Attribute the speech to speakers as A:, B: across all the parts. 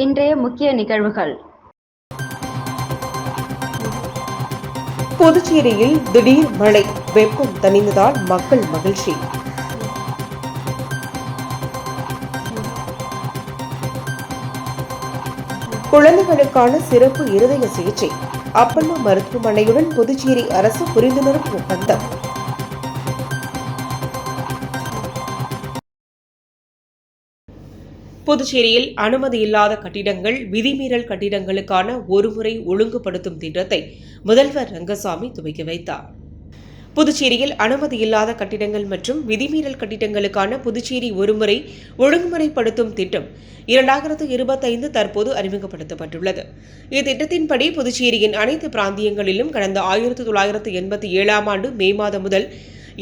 A: இன்றைய முக்கிய நிகழ்வுகள்.
B: புதுச்சேரியில் திடீர் மழை, வெப்பம் தணிந்ததால் மக்கள் மகிழ்ச்சி. குழந்தைகளுக்கான சிறப்பு இருதய சிகிச்சை, அப்பல்லோ மருத்துவமனையுடன் புதுச்சேரி அரசு புரிந்துணர்வு ஒப்பந்தம். புதுச்சேரியில் அனுமதி இல்லாத கட்டிடங்கள், விதிமீறல் கட்டிடங்களுக்கான ஒருமுறை ஒழுங்குபடுத்தும் திட்டத்தை முதல்வர் ரங்கசாமி துவக்கி வைத்தார். புதுச்சேரியில் அனுமதி இல்லாத கட்டிடங்கள் மற்றும் விதிமீறல் கட்டிடங்களுக்கான புதுச்சேரி ஒருமுறை ஒழுங்குமுறைப்படுத்தும் திட்டம் 2025 தற்போது அறிமுகப்படுத்தப்பட்டுள்ளது. இத்திட்டத்தின்படி புதுச்சேரியின் அனைத்து பிராந்தியங்களிலும் கடந்த 1987 ஆண்டு மே மாதம் முதல்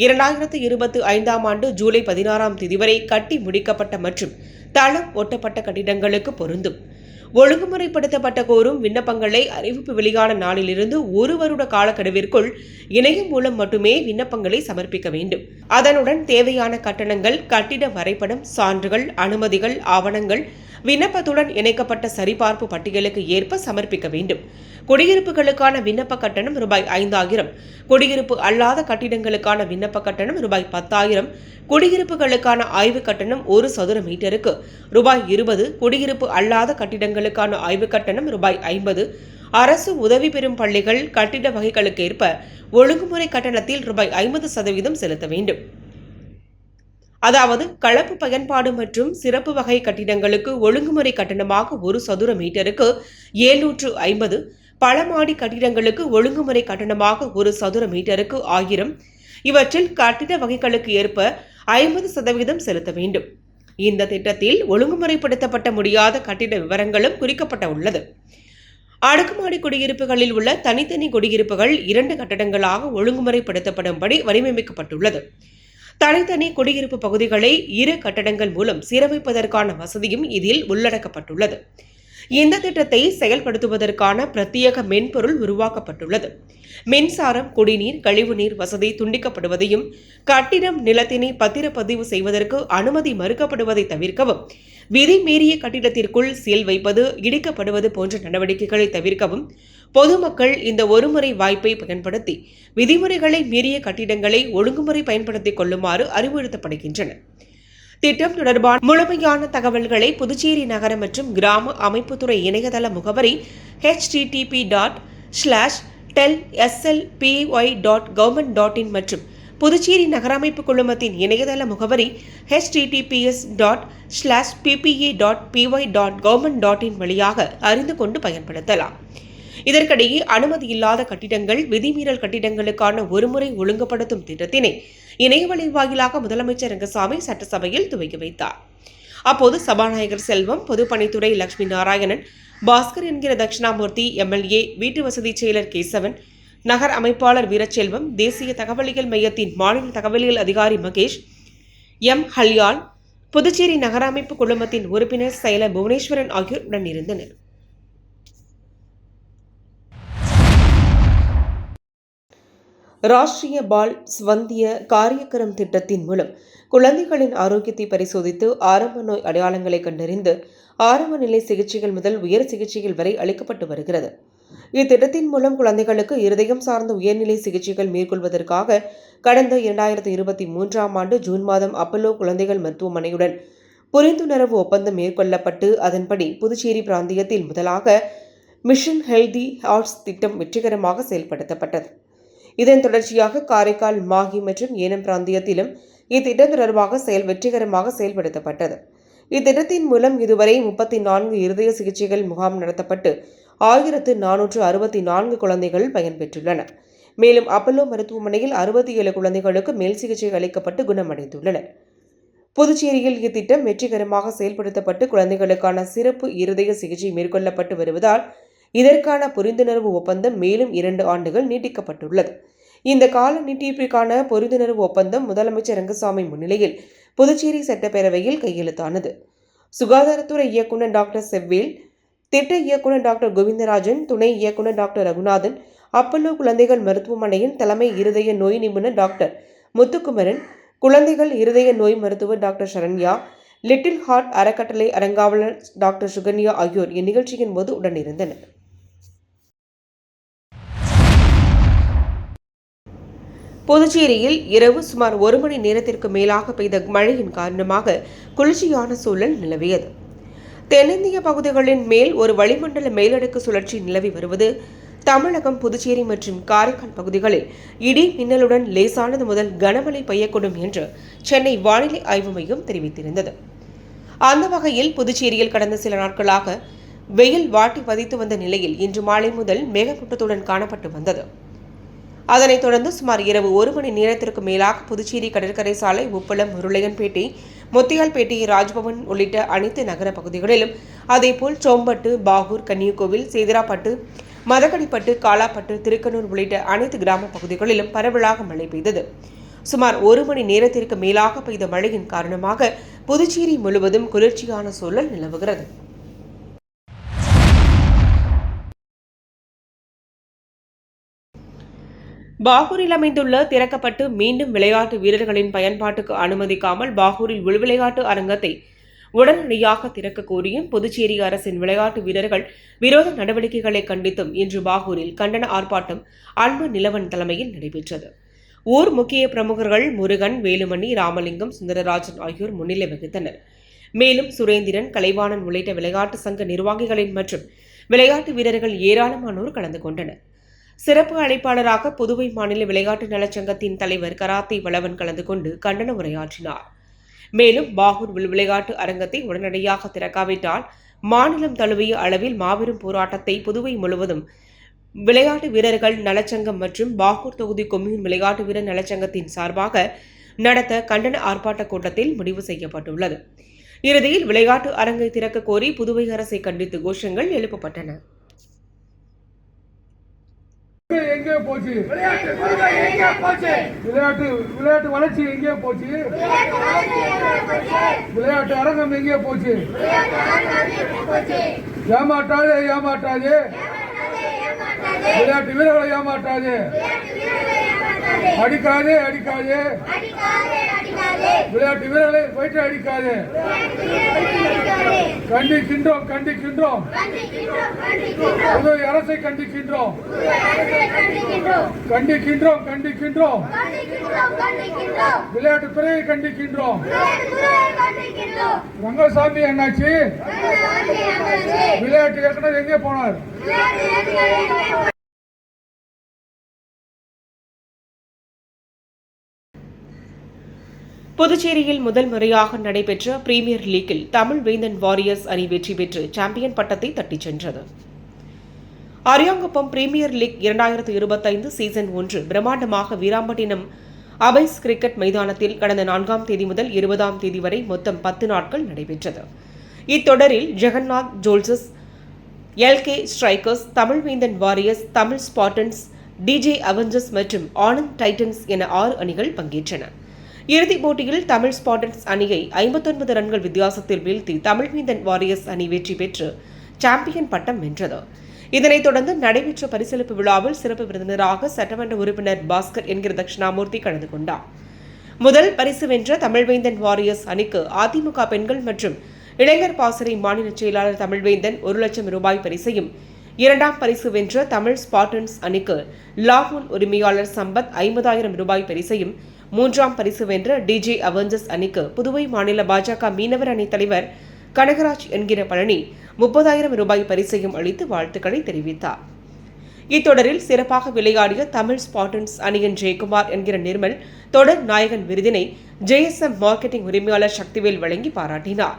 B: 2025 ஆண்டு ஜூலை 16 தேதி வரை கட்டி முடிக்கப்பட்ட மற்றும் தளம் ஒட்டப்பட்ட கட்டிடங்களுக்கு பொருந்தும். ஒழுங்குமுறைப்படுத்தப்பட்ட கோரும் விண்ணப்பங்களை அறிவிப்பு வெளியான நாளிலிருந்து 1 வருட காலக்கெடுவிற்குள் இணையம் மூலம் மட்டுமே விண்ணப்பங்களை சமர்ப்பிக்க வேண்டும். அதனுடன் தேவையான கட்டணங்கள், கட்டிட வரைபடம், சான்றுகள், அனுமதிகள், ஆவணங்கள் விண்ணப்பத்துடன் இணைக்கப்பட்ட சரிபார்ப்பு பட்டியலுக்கு ஏற்ப சமர்ப்பிக்க வேண்டும். குடியிருப்புகளுக்கான விண்ணப்ப கட்டணம் ரூபாய் 5000, குடியிருப்பு அல்லாத கட்டிடங்களுக்கான விண்ணப்ப கட்டணம் ரூபாய் 10,000, குடியிருப்புகளுக்கான ஆய்வு கட்டணம் 1 சதுர மீட்டருக்கு ரூபாய் 20, குடியிருப்பு அல்லாத கட்டிடங்களுக்கான ஆய்வு கட்டணம் ரூபாய் 50, அரசு உதவி பெறும் பள்ளிகள் கட்டிட வகைகளுக்கு ஏற்ப ஒழுங்குமுறை கட்டணத்தில் ரூபாய் 50% செலுத்த வேண்டும். அதாவது கலப்பு பயன்பாடு மற்றும் சிறப்பு வகை கட்டிடங்களுக்கு ஒழுங்குமுறை கட்டணமாக 1 சதுர மீட்டருக்கு 750, பலமாடி கட்டிடங்களுக்கு ஒழுங்குமுறை கட்டணமாக 1 சதுர மீட்டருக்கு 1000, இவற்றில் கட்டிட வகைகளுக்கு ஏற்ப 50% செலுத்த வேண்டும். இந்த திட்டத்தில் ஒழுங்குமுறைப்படுத்தப்பட்ட முடியாத கட்டிட விவரங்களும் குறிக்கப்பட்ட உள்ளது. அடுக்குமாடி குடியிருப்புகளில் உள்ள தனித்தனி குடியிருப்புகள் 2 கட்டடங்களாக ஒழுங்குமுறைப்படுத்தப்படும்படி வடிவமைக்கப்பட்டுள்ளது. தனித்தனி குடியிருப்பு பகுதிகளை 2 கட்டடங்கள் மூலம் சீரமைப்பதற்கான வசதியும் இதில் உள்ளடக்கப்பட்டுள்ளது. இந்த திட்டத்தை செயல்படுத்துவதற்கான பிரத்யேக மென்பொருள் உருவாக்கப்பட்டுள்ளது. மின்சாரம், குடிநீர், கழிவுநீர் வசதி துண்டிக்கப்படுவதையும், கட்டிடம் நிலத்தினை பத்திரப்பதிவு செய்வதற்கு அனுமதி மறுக்கப்படுவதை தவிர்க்கவும், விதி மீறிய கட்டிடத்திற்குள் சீல் வைப்பது, இடிக்கப்படுவது போன்ற நடவடிக்கைகளை தவிர்க்கவும் பொதுமக்கள் இந்த ஒருமுறை வாய்ப்பை பயன்படுத்தி விதிமுறைகளை மீறிய கட்டிடங்களை ஒழுங்குமுறை பயன்படுத்திக் கொள்ளுமாறு அறிவுறுத்தப்படுகின்றனர். திட்டம் தொடர்பான முழுமையான தகவல்களை புதுச்சேரி நகர மற்றும் கிராம அமைப்புத்துறை இணையதள முகவரி http://tellslpy.government.in மற்றும் புதுச்சேரி நகரமைப்பு குழுமத்தின் இணையதள முகவரி https://ppa.py.government.in வழியாக அறிந்து கொண்டு பயன்படுத்தலாம். இதற்கிடையே அனுமதி இல்லாத கட்டிடங்கள், விதிமீறல் கட்டிடங்களுக்கான ஒருமுறை ஒழுங்குபடுத்தும் திட்டத்தினை இணையவழி வாயிலாக முதலமைச்சர் ரங்கசாமி சட்டசபையில் துவக்கி வைத்தார். அப்போது சபாநாயகர் செல்வம், பொதுப்பணித்துறை லட்சுமி நாராயணன், பாஸ்கர் என்கிற தட்சிணாமூர்த்தி, எம்எல்ஏ, வீட்டு வசதி செயலர் கேசவன், நகர் அமைப்பாளர் வீரச்செல்வம், தேசிய தகவலியல் மையத்தின் மாநில தகவலியல் அதிகாரி மகேஷ், எம். ஹல்யால், புதுச்சேரி நகர அமைப்பு குழுமத்தின் உறுப்பினர் செயலர் புவனேஸ்வரன் ஆகியோர் உடனிருந்தனர். ராஷ்டிரிய பால் ஸ்வந்திய காரியக்கரம் திட்டத்தின் மூலம் குழந்தைகளின் ஆரோக்கியத்தை பரிசோதித்து ஆரம்ப நோய் அடையாளங்களை கண்டறிந்து ஆரம்ப நிலை சிகிச்சைகள் முதல் உயர் சிகிச்சைகள் வரை அளிக்கப்பட்டு வருகிறது. இத்திட்டத்தின் மூலம் குழந்தைகளுக்கு இருதயம் சார்ந்த உயர்நிலை சிகிச்சைகள் மேற்கொள்வதற்காக கடந்த 2023 ஆண்டு ஜூன் மாதம் அப்பல்லோ குழந்தைகள் மருத்துவமனையுடன் புரிந்துணர்வு ஒப்பந்தம் மேற்கொள்ளப்பட்டு அதன்படி புதுச்சேரி பிராந்தியத்தில் முதலாக மிஷன் ஹெல்தி ஹார்ட்ஸ் திட்டம் வெற்றிகரமாக செயல்படுத்தப்பட்டது. இதன் தொடர்ச்சியாக காரைக்கால், மாஹி மற்றும் ஏனம் பிராந்தியத்திலும் இத்திட்டம் தொடர்பாக வெற்றிகரமாக செயல்படுத்தப்பட்டது. இத்திட்டத்தின் மூலம் இதுவரை 34 இருதய சிகிச்சைகள் முகாம் நடத்தப்பட்டு 1464 குழந்தைகள் பயன்பெற்றுள்ளனர். மேலும் அப்பல்லோ மருத்துவமனையில் 67 குழந்தைகளுக்கு மேல் சிகிச்சை அளிக்கப்பட்டு குணமடைந்துள்ளனர். புதுச்சேரியில் இத்திட்டம் வெற்றிகரமாக செயல்படுத்தப்பட்டு குழந்தைகளுக்கான சிறப்பு இருதய சிகிச்சை மேற்கொள்ளப்பட்டு வருவதால் இதற்கான புரிந்துணர்வு ஒப்பந்தம் மேலும் 2 ஆண்டுகள் நீட்டிக்கப்பட்டுள்ளது. இந்த கால நீட்டிப்பிற்கான புரிந்துணர்வு ஒப்பந்தம் முதலமைச்சர் ரங்கசாமி முன்னிலையில் புதுச்சேரி சட்டப்பேரவையில் கையெழுத்தானது. சுகாதாரத்துறை இயக்குநர் டாக்டர் செவ்வேல், திட்ட இயக்குநர் டாக்டர் கோவிந்தராஜன், துணை இயக்குநர் டாக்டர் ரகுநாதன், அப்பல்லோ குழந்தைகள் மருத்துவமனையின் தலைமை இருதய நோய் நிபுணர் டாக்டர் முத்துக்குமரன், குழந்தைகள் இருதய நோய் மருத்துவர் டாக்டர் சரண்யா, லிட்டில் ஹார்ட் அறக்கட்டளை அறங்காவலர் டாக்டர் சுகன்யா ஆகியோர் இந்நிகழ்ச்சியின் போது உடனிருந்தனர். புதுச்சேரியில் இரவு சுமார் 1 மணி நேரத்திற்கு மேலாக பெய்த மழையின் காரணமாக குளிர்ச்சியான சூழல் நிலவியது. தென்னிந்திய பகுதிகளின் மேல் ஒரு வளிமண்டல மேலடுக்கு சுழற்சி நிலவி வருவது தமிழகம், புதுச்சேரி மற்றும் காரைக்கால் பகுதிகளில் இடி மின்னலுடன் லேசானது முதல் கனமழை பெய்யக்கூடும் என்று சென்னை வானிலை ஆய்வு மையம் தெரிவித்திருந்தது. அந்த வகையில் புதுச்சேரியில் கடந்த சில நாட்களாக வெயில் வாட்டி வதைத்து வந்த நிலையில் இன்று மாலை முதல் மேகமூட்டத்துடன் காணப்பட்டு வந்தது. அதனைத் தொடர்ந்து சுமார் இரவு 1 மணி நேரத்திற்கு மேலாக புதுச்சேரி கடற்கரை சாலை, உப்பளம், உருளையன்பேட்டை, முத்தியால்பேட்டை, ராஜ்பவன் உள்ளிட்ட அனைத்து நகர பகுதிகளிலும், அதேபோல் சோம்பட்டு, பாகூர், கன்னியகோவில், சேதராப்பட்டு, மதகடிப்பட்டு, காலாப்பட்டு, திருக்கனூர் உள்ளிட்ட அனைத்து கிராம பகுதிகளிலும் பரவலாக மழை பெய்தது. சுமார் 1 மணி நேரத்திற்கு மேலாக பெய்த மழையின் காரணமாக புதுச்சேரி முழுவதும் குளிர்ச்சியான சூழல் நிலவுகிறது. பாகூரில் அமைந்துள்ள திறக்கப்பட்டு மீண்டும் விளையாட்டு வீரர்களின் பயன்பாட்டுக்கு அனுமதிக்காமல் பாகூரில் உள்விளையாட்டு அரங்கத்தை உடனடியாக திறக்க கோரியும் புதுச்சேரி அரசின் விளையாட்டு வீரர்கள் விரோத நடவடிக்கைகளை கண்டித்தும் இன்று பாகூரில் கண்டன ஆர்ப்பாட்டம் அன்பு நிலவன் தலைமையில் நடைபெற்றது. ஊர் முக்கிய பிரமுகர்கள் முருகன், வேலுமணி, ராமலிங்கம், சுந்தரராஜன் ஆகியோர் முன்னிலை வகித்தனர். மேலும் சுரேந்திரன், கலைவாணன் உள்ளிட்ட விளையாட்டு சங்க நிர்வாகிகளின் மற்றும் விளையாட்டு வீரர்கள் ஏராளமானோர் கலந்து கொண்டனர். சிறப்பு அழைப்பாளராக புதுவை மாநில விளையாட்டு நலச்சங்கத்தின் தலைவர் கராத்தே வளவன் கலந்து கொண்டு கண்டன உரையாற்றினார். மேலும் பாகூர் விளையாட்டு அரங்கத்தை உடனடியாக திறக்காவிட்டால் மாநிலம் தழுவிய அளவில் மாபெரும் போராட்டத்தை புதுவை முழுவதும் விளையாட்டு வீரர்கள் நலச்சங்கம் மற்றும் பாகூர் தொகுதி கொம்யூன் விளையாட்டு வீரர் நலச்சங்கத்தின் சார்பாக நடத்த கண்டன ஆர்ப்பாட்ட கூட்டத்தில் முடிவு செய்யப்பட்டுள்ளது. இறுதியில் விளையாட்டு அரங்கை திறக்க கோரி புதுவை அரசை கண்டித்து கோஷங்கள் எழுப்பப்பட்டன.
C: எங்கே போச்சு விளையாட்டு வளர்ச்சி எங்கே போச்சு? விளையாட்டு அரங்கம் எங்கே போச்சு? ஏமாற்றாதே விளையாட்டு வீரர்களை ஏமாற்றாதே, அடிக்காதே விளையாட்டு வீரர்களை வயிற்று அடிக்காதே. கண்டிக்கின்றோம் புதுவை அரசை கண்டிக்கின்றோம். விளையாட்டுத்துறையை கண்டிக்கின்றோம். ரங்கசாமி என்னாச்சு? விளையாட்டு இயக்குனர் எங்கே போனார்?
B: புதுச்சேரியில் முதல் முறையாக நடைபெற்ற பிரீமியர் லீக்கில் தமிழ் வேந்தன் வாரியர்ஸ் அணி வெற்றி பெற்று சாம்பியன் பட்டத்தை தட்டிச் சென்றது. அரியாங்குப்பம் பிரீமியர் லீக் 2025 சீசன் 1 பிரம்மாண்டமாக வீராம்பட்டினம் அபைஸ் கிரிக்கெட் மைதானத்தில் கடந்த 4ஆம் தேதி முதல் 20ஆம் தேதி வரை மொத்தம் 10 நாட்கள் நடைபெற்றது. இத்தொடரில் ஜெகநாத் ஜோல்சஸ், எல்கே ஸ்ட்ரைக்கர்ஸ், தமிழ் வேந்தன் warriors, Tamil Spartans, DJ Avengers மற்றும் ஆனந்த் டைட்டன்ஸ் என 6 அணிகள் பங்கேற்றன. இறுதிப் போட்டியில் தமிழ் ஸ்பார்டன்ஸ் அணியை 59 ரன்கள் வித்தியாசத்தில் வீழ்த்தி தமிழ் வேந்தன் வாரியர்ஸ் அணி வெற்றி பெற்று சாம்பியன் பட்டம் வென்றது. இதனைத் தொடர்ந்து நடைபெற்ற பரிசளிப்பு விழாவில் சிறப்பு விருந்தினராக சட்டமன்ற உறுப்பினர் பாஸ்கர் என்கிற தட்சிணாமூர்த்தி கலந்து கொண்டார். முதல் பரிசு வென்ற தமிழ்வேந்தன் வாரியர்ஸ் அணிக்கு அதிமுக பெண்கள் மற்றும் இளைஞர் பாசறை மாநில செயலாளர் தமிழ்வேந்தன் 1 லட்சம் ரூபாய் பரிசையும், 2ஆம் பரிசு வென்ற தமிழ் ஸ்பார்டன்ஸ் அணிக்கு லாபூன் உரிமையாளர் சம்பத் 50,000 ரூபாய் பரிசையும், 3ஆம் பரிசு வென்ற டிஜே அவெஞ்சர்ஸ் அணிக்கு புதுவை மாநில பாஜக மீனவர் அணி தலைவர் கனகராஜ் என்கிற பழனி 30,000 ரூபாய் பரிசையும் அளித்து வாழ்த்துக்களை தெரிவித்தார். இத்தொடரில் சிறப்பாக விளையாடிய தமிழ் ஸ்பார்டன்ஸ் அணியின் ஜெயக்குமார் என்கிற நிர்மல் தொடர் நாயகன் விருதினை JSM மார்க்கெட்டிங் உரிமையாளர் சக்திவேல் வழங்கி பாராட்டினார்.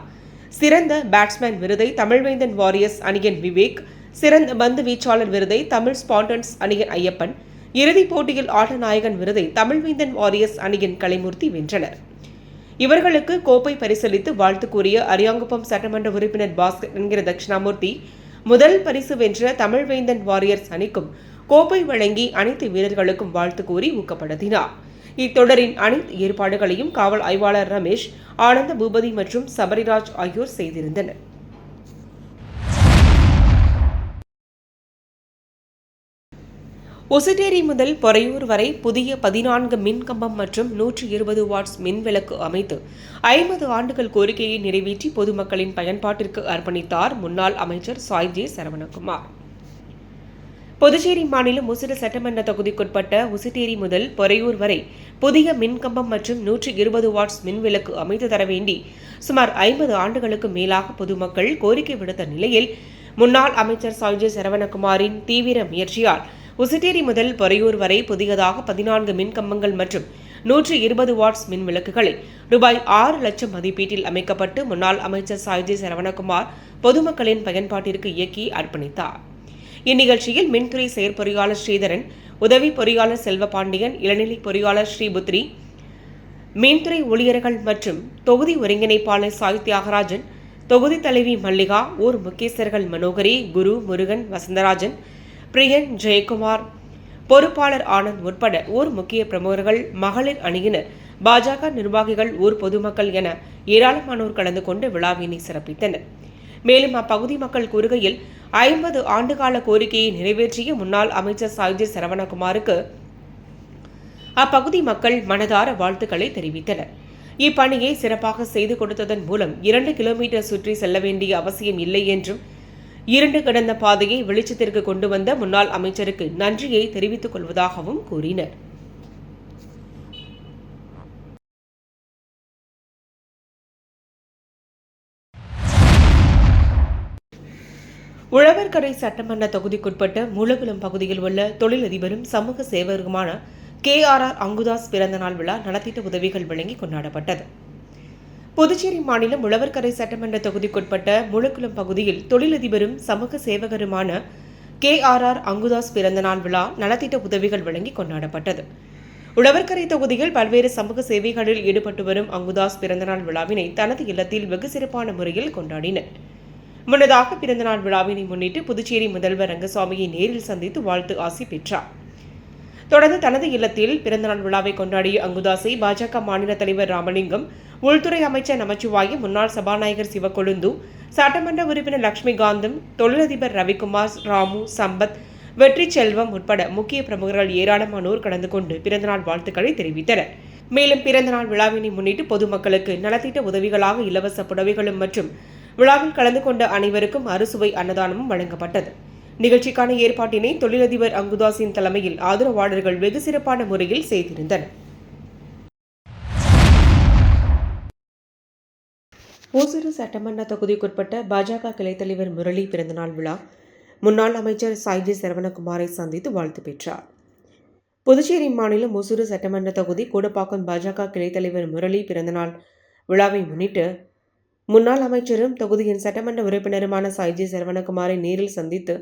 B: சிறந்த பேட்ஸ்மேன் விருதை தமிழ்வேந்தன் வாரியர்ஸ் அணியின் விவேக், சிறந்த பந்து வீச்சாளர் விருதை தமிழ் ஸ்பார்டன்ஸ் அணியின் ஐயப்பன், இறுதிப் போட்டியில் ஆட்ட நாயகன் விருதை தமிழ்வேந்தன் வாரியர்ஸ் அணியின் கலைமூர்த்தி வென்றனர். இவர்களுக்கு கோப்பை பரிசளித்து வாழ்த்து கூறிய அரியாங்குப்பம் சட்டமன்ற உறுப்பினர் பாஸ்கர் என்கிற தட்சிணாமூர்த்தி, முதல் பரிசு வென்ற தமிழ்வேந்தன் வாரியர்ஸ் அணிக்கும் கோப்பை வழங்கி அனைத்து வீரர்களுக்கும் வாழ்த்து கூறி ஊக்கப்படுத்தினார். இத்தொடரின் அனைத்து ஏற்பாடுகளையும் காவல் ஆய்வாளர் ரமேஷ், ஆனந்த பூபதி மற்றும் சபரிராஜ் ஆகியோர் செய்திருந்தனர். ஒசட்டேரி முதல் பொறையூர் வரை புதிய 14 மின்கம்பம் மற்றும் 120 வாட்ஸ் மின்விளக்கு அமைத்து 50 ஆண்டுகள் கோரிக்கையை நிறைவேற்றி பொதுமக்களின் பயன்பாட்டிற்கு அர்ப்பணித்தார் முன்னாள் அமைச்சர் சாய்ஜே சரவணகுமார். புதுச்சேரி மாநிலம் முசிறி சட்டமன்ற தொகுதிக்குட்பட்ட உசிட்டேரி முதல் பொறையூர் வரை புதிய மின்கம்பம் மற்றும் 120 வாட்ஸ் மின்விளக்கு அமைத்து தர வேண்டி சுமார் 50 ஆண்டுகளுக்கு மேலாக பொதுமக்கள் கோரிக்கை விடுத்த நிலையில் முன்னாள் அமைச்சர் சாய்ஜே சரவணகுமாரின் தீவிர முயற்சியால் உசிட்டேரி முதல் பொறையூர் வரை புதியதாக 14 மின்கம்பங்கள் மற்றும் 120 வாட்ஸ் மின் விளக்குகளை ரூபாய் 6 லட்சம் மதிப்பீட்டில் அமைக்கப்பட்டு முன்னாள் அமைச்சர் சாய்ஜே சரவணகுமார் பொதுமக்களின் பயன்பாட்டிற்கு இயக்கி அர்ப்பணித்தார். இந்நிகழ்ச்சியில் மின்துறை செயற்பொறியாளர் ஸ்ரீதரன், உதவி பொறியாளர் செல்வபாண்டியன், இளநிலை பொறியாளர் ஸ்ரீபுத்ரி, மின்துறை ஊழியர்கள் மற்றும் தொகுதி ஒருங்கிணைப்பாளர் சாய் தியாகராஜன், தொகுதி தலைவி மல்லிகா, ஊர் முக்கியஸ்தர்கள் மனோகரி, குரு, முருகன், வசந்தராஜன், பிரியன், ஜெயக்குமார், பொறுப்பாளர் ஆனந்த் உட்பட ஊர் முக்கிய பிரமுகர்கள், மகளிர் அணியினர், பாஜக நிர்வாகிகள், ஊர் பொதுமக்கள் என ஏராளமானோர் கலந்து கொண்டு விழாவினை சிறப்பித்தனர். மேலும் அப்பகுதி மக்கள் கூறுகையில் 50 ஆண்டுகால கோரிக்கையை நிறைவேற்றிய முன்னாள் அமைச்சர் சாய்ஜே சரவணகுமாருக்கு அப்பகுதி மக்கள் மனதார வாழ்த்துக்களை தெரிவித்தனர். இப்பணியை சிறப்பாக செய்து கொடுத்ததன் மூலம் 2 கிலோமீட்டர் சுற்றி செல்ல வேண்டிய அவசியம் இல்லை என்றும் இருண்டு கிடந்த பாதையை வெளிச்சத்திற்கு கொண்டு வந்த முன்னாள் அமைச்சருக்கு நன்றியை தெரிவித்துக் கொள்வதாகவும் கூறினர். உழவர்கரை சட்டமன்ற தொகுதிக்குட்பட்ட மூலகுளம் பகுதியில் உள்ள தொழிலதிபரும் சமூக சேவகருமான KRR அங்குதாஸ் பிறந்தநாள் விழா நலத்திட்ட உதவிகள் வழங்கி கொண்டாடப்பட்டது. புதுச்சேரி மாநிலம் உழவர்கரை சட்டமன்ற தொகுதிக்குட்பட்ட மூலகுளம் பகுதியில் தொழிலதிபரும் சமூக சேவகருமான KRR அங்குதாஸ் பிறந்தநாள் விழா நலத்திட்ட உதவிகள் வழங்கி கொண்டாடப்பட்டது. உழவர்கரை தொகுதியில் பல்வேறு சமூக சேவைகளில் ஈடுபட்டு வரும் அங்குதாஸ் பிறந்தநாள் விழாவினை தனது இல்லத்தில் வெகு சிறப்பான முறையில் கொண்டாடினர். முன்னதாக பிறந்தநாள் விழாவினை முன்னிட்டு புதுச்சேரி முதல்வர் ரங்கசாமியை நேரில் சந்தித்து வாழ்த்து ஆசி பெற்றார். தொடர்ந்து தனது இல்லத்தில் பிறந்தநாள் விழாவை கொண்டாடிய அங்குதாஸை பாஜக மாநில தலைவர் ராமலிங்கம், உள்துறை அமைச்சர் நமச்சிவாயம், முன்னாள் சபாநாயகர் சிவக்கொழுந்து, சட்டமன்ற உறுப்பினர் லட்சுமிகாந்தம், தொழிலதிபர் ரவிக்குமார், ராமு, சம்பத், வெற்றி செல்வம் உட்பட முக்கிய பிரமுகர்கள் ஏராளமானோர் கலந்து கொண்டு பிறந்தநாள் வாழ்த்துக்களை தெரிவித்தனர். மேலும் பிறந்தநாள் விழாவினை முன்னிட்டு பொதுமக்களுக்கு நலத்திட்ட உதவிகளாக இலவச புடவைகளும் மற்றும் விழாவில் கலந்து கொண்ட அனைவருக்கும் அறுசுவை அன்னதானமும் வழங்கப்பட்டது. நிகழ்ச்சிக்கான ஏற்பாட்டினை தொழிலதிபர் அங்குதாஸின் தலைமையில் ஆதரவாளர்கள் வெகு சிறப்பான முறையில் செய்திருந்தனர். ஓசூர் சட்டமன்ற தொகுதிக்குட்பட்ட பாஜக கிளை தலைவர் முரளி பிறந்தநாள் விழா முன்னாள் அமைச்சர் சாய்ஜே சரவணகுமாரை சந்தித்து வாழ்த்து பெற்றார். புதுச்சேரி மாநிலம் ஓசூர் சட்டமன்ற தொகுதி கூடப்பாக்கம் பாஜக கிளை தலைவர் முரளி பிறந்தநாள் விழாவை முன்னிட்டு முன்னாள் அமைச்சரும் தொகுதியின் சட்டமன்ற உறுப்பினருமான சாய்ஜே சரவணகுமாரை நேரில் சந்தித்து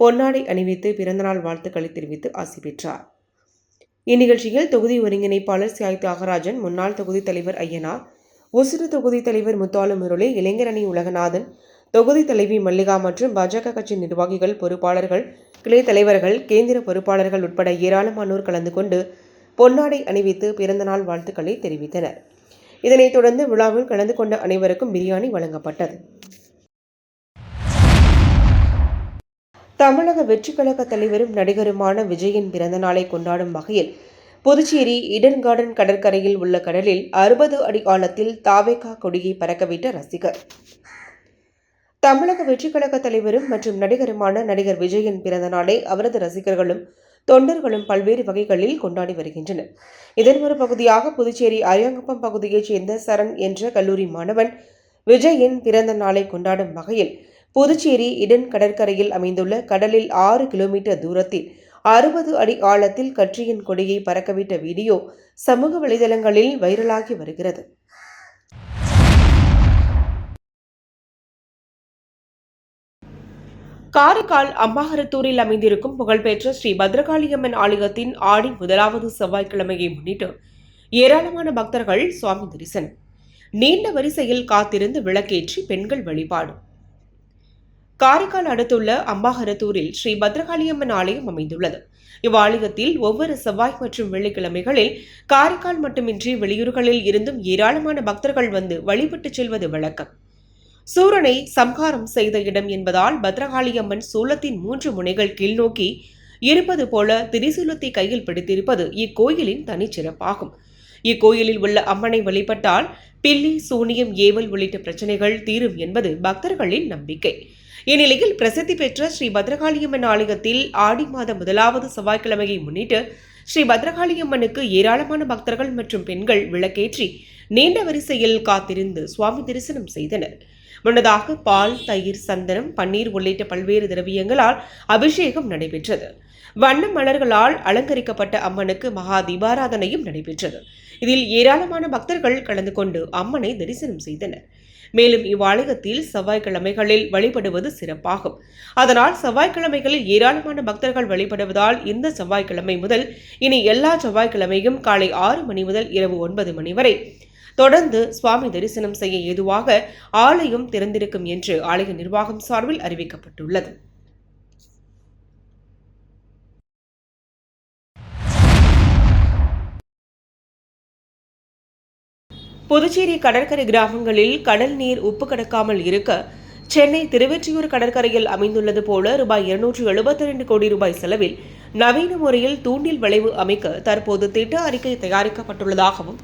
B: பொன்னாடை அணிவித்து பிறந்தநாள் வாழ்த்துக்களை தெரிவித்து ஆசி பெற்றார். இந்நிகழ்ச்சியில் தொகுதி ஒருங்கிணைப்பாளர் சாய் தியாகராஜன், முன்னாள் தொகுதி தலைவர் ஐயனார், ஒசூர் தொகுதி தலைவர் முத்தாலு முரளி, இளைஞரணி உலகநாதன், தொகுதி தலைவி மல்லிகா மற்றும் பாஜக கட்சி நிர்வாகிகள், பொறுப்பாளர்கள், கிளை தலைவர்கள், கேந்திர பொறுப்பாளர்கள் உட்பட ஏராளமானோர் கலந்து கொண்டு பொன்னாடை அணிவித்து பிறந்தநாள் வாழ்த்துக்களை தெரிவித்தனர். இதனைத் தொடர்ந்து விழாவில் கலந்து கொண்ட அனைவருக்கும் பிரியாணி வழங்கப்பட்டது. தமிழக வெற்றிக் கழக தலைவரும் நடிகருமான விஜயின் பிறந்த நாளை கொண்டாடும் வகையில் புதுச்சேரி ஈடன் கார்டன் கடற்கரையில் உள்ள கடலில் 60 அடி ஆழத்தில் தாவேகா கொடியை பறக்கவிட்ட ரசிகர். தமிழக வெற்றிக் கழக தலைவரும் மற்றும் நடிகருமான நடிகர் விஜயின் பிறந்த நாளை அவரது ரசிகர்களும் தொண்டர்களும் பல்வேறு வகைகளில் கொண்டாடி வருகின்றனர். இதன் ஒரு பகுதியாக புதுச்சேரி அரியாங்குப்பம் பகுதியைச் சேர்ந்த சரண் என்ற கல்லூரி மாணவன் விஜயின் பிறந்த நாளை கொண்டாடும் வகையில் புதுச்சேரி ஈடன் கடற்கரையில் அமைந்துள்ள கடலில் 6 கிலோமீட்டர் தூரத்தில் 60 அடி ஆழத்தில் கட்சியின் கொடியை பறக்கவிட்ட வீடியோ சமூக வலைதளங்களில் வைரலாகி வருகிறது. காரைக்கால் அம்பாகரத்தூரில் அமைந்திருக்கும் புகழ்பெற்ற ஸ்ரீ பத்ரகாளியம்மன் ஆலயத்தின் ஆடி முதலாவது செவ்வாய்க்கிழமையை முன்னிட்டு ஏராளமான பக்தர்கள் சுவாமி தரிசனம். நீண்ட வரிசையில் காத்திருந்து விளக்கேற்றி பெண்கள் வழிபாடு. காரைக்கால் அடுத்துள்ள அம்பாகரத்தூரில் ஸ்ரீ பத்ரகாளியம்மன் ஆலயம் அமைந்துள்ளது. இவ்வாலயத்தில் ஒவ்வொரு செவ்வாய் மற்றும் வெள்ளிக்கிழமைகளில் காரைக்கால் மட்டுமின்றி வெளியூர்களில் இருந்தும் ஏராளமான பக்தர்கள் வந்து வழிபட்டு செல்வது வழக்கம். சூரனை சம்ஹாரம் செய்த இடம் என்பதால் பத்ரகாளியம்மன் சூலத்தின் 3 முனைகள் கீழ்நோக்கி இருப்பது போல திரிசூலத்தை கையில் பிடித்திருப்பது இக்கோயிலின் தனிச்சிறப்பாகும். இக்கோயிலில் உள்ள அம்மனை வழிபட்டால் பில்லி, சூனியம், ஏவல் உள்ளிட்ட பிரச்சனைகள் தீரும் என்பது பக்தர்களின் நம்பிக்கை. இந்நிலையில் பிரசித்தி பெற்ற ஸ்ரீ பத்ரகாளியம்மன் ஆலயத்தில் ஆடி மாதம் 1வது செவ்வாய்க்கிழமையை முன்னிட்டு ஸ்ரீ பத்ரகாளியம்மனுக்கு ஏராளமான பக்தர்கள் மற்றும் பெண்கள் விளக்கேற்றி நீண்ட வரிசையில் காத்திருந்து சுவாமி தரிசனம் செய்தனர். முன்னதாக பால், தயிர், சந்தனம், பன்னீர் உள்ளிட்ட பல்வேறு திரவியங்களால் அபிஷேகம் நடைபெற்றது. வண்ண மலர்களால் அலங்கரிக்கப்பட்ட அம்மனுக்கு மகா தீபாராதனையும் நடைபெற்றது. இதில் ஏராளமான பக்தர்கள் கலந்து கொண்டு அம்மனை தரிசனம் செய்தனர். மேலும் இவ்வாலயத்தில் செவ்வாய்க்கிழமைகளில் வழிபடுவது சிறப்பாகும். அதனால் செவ்வாய்க்கிழமைகளில் ஏராளமான பக்தர்கள் வழிபடுவதால் இந்த செவ்வாய்க்கிழமை முதல் இனி எல்லா செவ்வாய்க்கிழமையும் காலை 6 மணி முதல் இரவு 9 மணி வரை தொடர்ந்து சுவாமி தரிசனம் செய்ய ஏதுவாக ஆலயம் திறந்திருக்கும் என்று ஆலய நிர்வாகம் சார்பில் அறிவிக்கப்பட்டுள்ளது. புதுச்சேரி கடற்கரை கிராமங்களில் கடல் நீர் உப்பு கடக்காமல் இருக்க சென்னை திருவெற்றியூர் கடற்கரையில் அமைந்துள்ளது போல ரூபாய் 272 கோடி ரூபாய் செலவில் நவீன முறையில் தூண்டில் வளைவு அமைக்க தற்போது திட்ட அறிக்கை தயாரிக்கப்பட்டுள்ளதாகவும்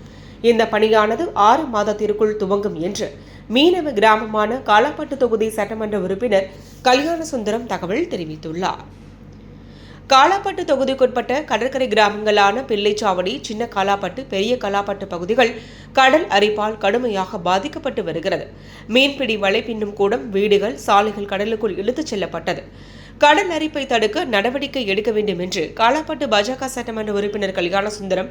B: இந்த பணியானது 6 மாதத்திற்குள் துவங்கும் என்று மீனவ கிராமமான காலாப்பட்டு தொகுதி சட்டமன்ற உறுப்பினர் கல்யாணசுந்தரம் தகவல் தெரிவித்துள்ளார். காலாப்பட்டு தொகுதிக்குட்பட்ட கடற்கரை கிராமங்களான பிள்ளைச்சாவடி, சின்ன காலாப்பட்டு, பெரிய காலாப்பட்டு பகுதிகள் கடல் அரிப்பால் கடுமையாக பாதிக்கப்பட்டு வருகிறது. மீன்பிடி வலை பின்னும் கூடம், வீடுகள், சாலைகள் கடலுக்குள் இழுத்துச் செல்லப்பட்டது. கடல் அரிப்பை தடுக்க நடவடிக்கை எடுக்க வேண்டும் என்று காலாப்பட்டு பாஜக சட்டமன்ற உறுப்பினர் கல்யாணசுந்தரம்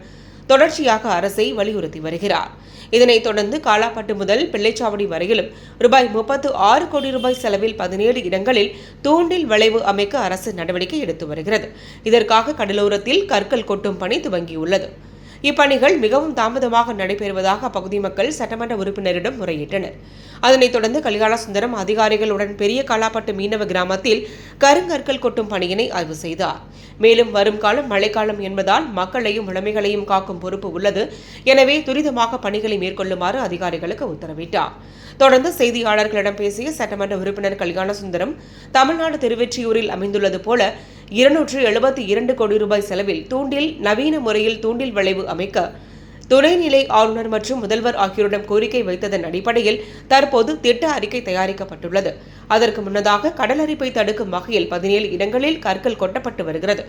B: தொடர்ச்சியாக அரசை வலியுறுத்தி வருகிறார். இதனைத் தொடர்ந்து காலாப்பட்டு முதல் பிள்ளைச்சாவடி வரையிலும் ரூபாய் 36 கோடி ரூபாய் செலவில் 17 இடங்களில் தூண்டில் வளைவு அமைக்க அரசு நடவடிக்கை எடுத்து வருகிறது. இதற்காக கடலோரத்தில் கற்கள் கொட்டும் பணி துவங்கியுள்ளது. இப்பணிகள் மிகவும் தாமதமாக நடைபெறுவதாக அப்பகுதி மக்கள் சட்டமன்ற உறுப்பினரிடம் முறையிட்டனர். அதனைத் தொடர்ந்து கல்யாணசுந்தரம் அதிகாரிகளுடன் பெரிய காலாப்பட்டு மீனவ கிராமத்தில் கருங்கற்கள் கொட்டும் பணியினை ஆய்வு செய்தார். மேலும் வரும் காலம் மழைக்காலம் என்பதால் மக்களையும் உடைமைகளையும் காக்கும் பொறுப்பு உள்ளது. எனவே துரிதமாக பணிகளை மேற்கொள்ளுமாறு அதிகாரிகளுக்கு உத்தரவிட்டார். தொடர்ந்து செய்தியாளர்களிடம் பேசிய சட்டமன்ற உறுப்பினர் கல்யாணசுந்தரம், தமிழ்நாடு திருவெற்றியூரில் அமைந்துள்ளது போல 272 கோடி ரூபாய் செலவில் தூண்டில் நவீன முறையில் தூண்டில் வளைவு அமைக்க துணைநிலை ஆளுநர் மற்றும் முதல்வர் ஆகியோரிடம் கோரிக்கை வைத்ததன் அடிப்படையில் தற்போது திட்ட அறிக்கை தயாரிக்கப்பட்டுள்ளது. அதற்கு முன்னதாக கடல் அரிப்பை தடுக்கும் வகையில் 17 இடங்களில் கற்கள் கொட்டப்பட்டு வருகிறது.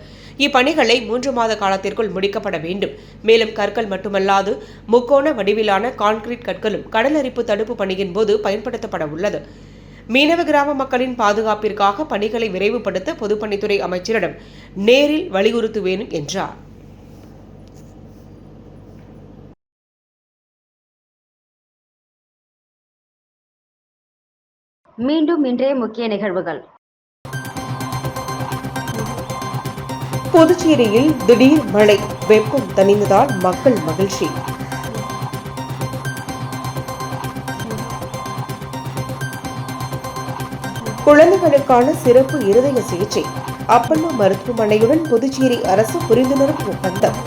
B: இப்பணிகளை 3 மாத காலத்திற்குள் முடிக்கப்பட வேண்டும். மேலும் கற்கள் மட்டுமல்லாது முக்கோண வடிவிலான கான்கிரீட் கற்களும் கடல் அரிப்பு தடுப்பு பணியின் போது பயன்படுத்தப்பட உள்ளது. மீனவ கிராம மக்களின் பாதுகாப்பிற்காக பணிகளை விரைவுபடுத்த பொதுப்பணித்துறை அமைச்சரிடம் நேரில் வலியுறுத்துவேன் என்றார்.
A: மீண்டும் இன்றைய முக்கிய நிகழ்வுகள்.
B: புதுச்சேரியில் திடீர் மழை, வெப்பம் தணிந்ததால் மக்கள் மகிழ்ச்சி. குழந்தைகளுக்கான சிறப்பு இருதய சிகிச்சை, அப்பல்லோ மருத்துவமனையுடன் புதுச்சேரி அரசு புரிந்துணர்வு ஒப்பந்தம்.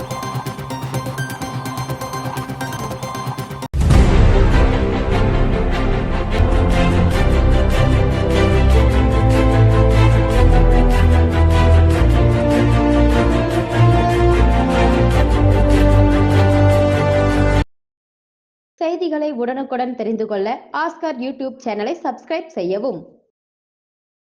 A: செய்திகளை உடனுக்குடன் தெரிந்து கொள்ள ஆஸ்கர் யூடியூப் சேனலை சப்ஸ்கிரைப் செய்யவும்.